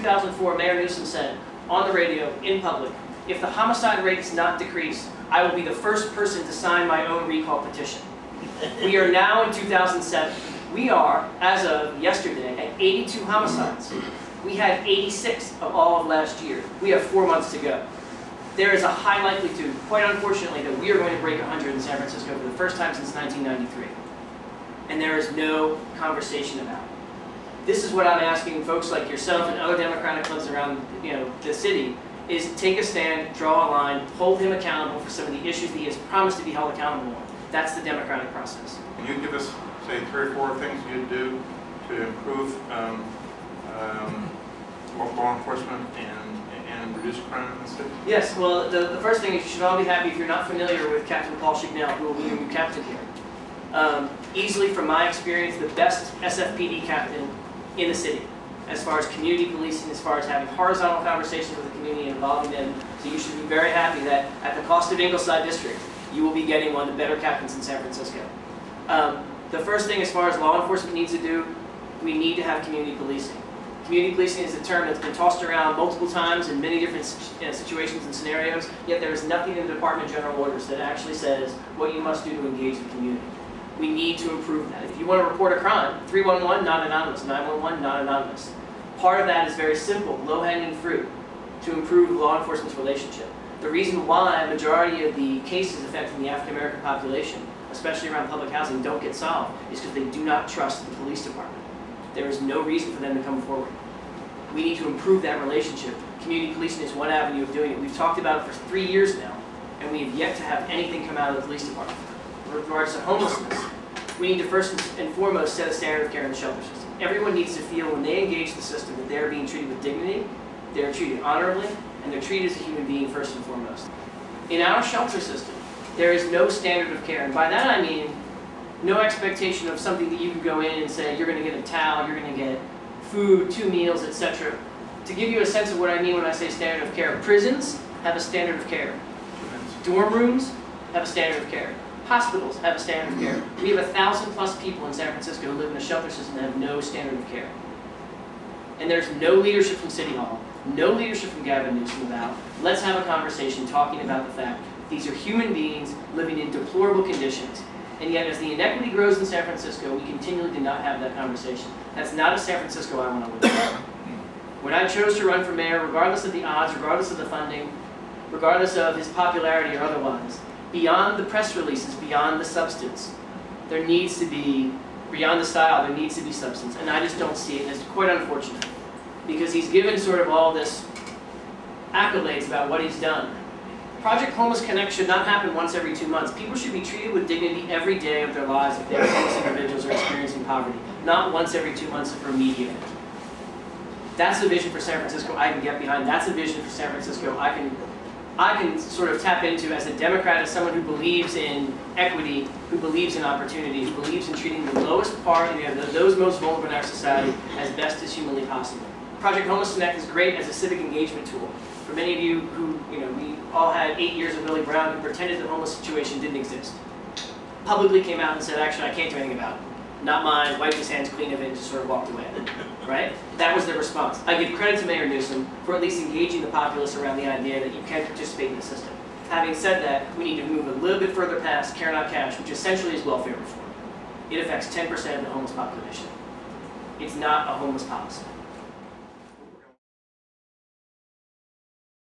2004, Mayor Newsom said on the radio, in public, if the homicide rate is not decreased, I will be the first person to sign my own recall petition. We are now in 2007. We are, as of yesterday, at 82 homicides. We had 86 of all of last year. We have 4 months to go. There is a high likelihood, quite unfortunately, that we are going to break 100 in San Francisco for the first time since 1993. And there is no conversation about it. This is what I'm asking folks like yourself and other Democratic clubs around the city, is take a stand, draw a line, hold him accountable for some of the issues that he has promised to be held accountable on. That's the democratic process. Can you give us, say, 3 or 4 things you'd do to improve law enforcement and reduce crime in the city? Yes, well, the first thing is you should all be happy if you're not familiar with Captain Paul Chignell, who will be your new captain here. Easily, from my experience, the best SFPD captain in the city, as far as community policing, as far as having horizontal conversations with the community and involving them. So you should be very happy that at the cost of Ingleside District, you will be getting one of the better captains in San Francisco. The first thing as far as law enforcement needs to do, we need to have community policing. Community policing is a term that's been tossed around multiple times in many different situations and scenarios, yet there is nothing in the Department of General Orders that actually says what you must do to engage the community. We need to improve that. If you want to report a crime, 311, not anonymous, 911, not anonymous. Part of that is very simple, low-hanging fruit to improve law enforcement's relationship. The reason why a majority of the cases affecting the African American population, especially around public housing, don't get solved is because they do not trust the police department. There is no reason for them to come forward. We need to improve that relationship. Community policing is one avenue of doing it. We've talked about it for 3 years now, and we have yet to have anything come out of the police department. With regards to homelessness, we need to first and foremost set a standard of care in the shelter system. Everyone needs to feel when they engage the system that they're being treated with dignity, they're treated honorably, and they're treated as a human being first and foremost. In our shelter system, there is no standard of care, and by that I mean no expectation of something that you can go in and say you're going to get a towel, you're going to get food, 2 meals, etc. To give you a sense of what I mean when I say standard of care, prisons have a standard of care. Dorm rooms have a standard of care. Hospitals have a standard of care. We have 1,000+ people in San Francisco who live in a shelter system that have no standard of care. And there's no leadership from City Hall, no leadership from Gavin Newsom about, let's have a conversation talking about the fact that these are human beings living in deplorable conditions. And yet as the inequity grows in San Francisco, we continually do not have that conversation. That's not a San Francisco I want to live in. When I chose to run for mayor, regardless of the odds, regardless of the funding, regardless of his popularity or otherwise, beyond the press releases, beyond the substance, there needs to be, beyond the style, there needs to be substance. And I just don't see it, and it's quite unfortunate. Because he's given sort of all this accolades about what he's done. Project Homeless Connect should not happen once every 2 months. People should be treated with dignity every day of their lives if they're homeless individuals or experiencing poverty, not once every 2 months for immediate. That's the vision for San Francisco I can get behind. That's a vision for San Francisco I can sort of tap into as a Democrat, as someone who believes in equity, who believes in opportunity, who believes in treating the lowest part, those most vulnerable in our society as best as humanly possible. Project Homeless Connect is great as a civic engagement tool. For many of you who, we all had 8 years of Billy Brown who pretended the homeless situation didn't exist. Publicly came out and said, actually, I can't do anything about it. Not mine, wiped his hands clean of it, and just sort of walked away. Right? That was their response. I give credit to Mayor Newsom for at least engaging the populace around the idea that you can participate in the system. Having said that, we need to move a little bit further past care not cash, which essentially is welfare reform. It affects 10% of the homeless population. It's not a homeless policy.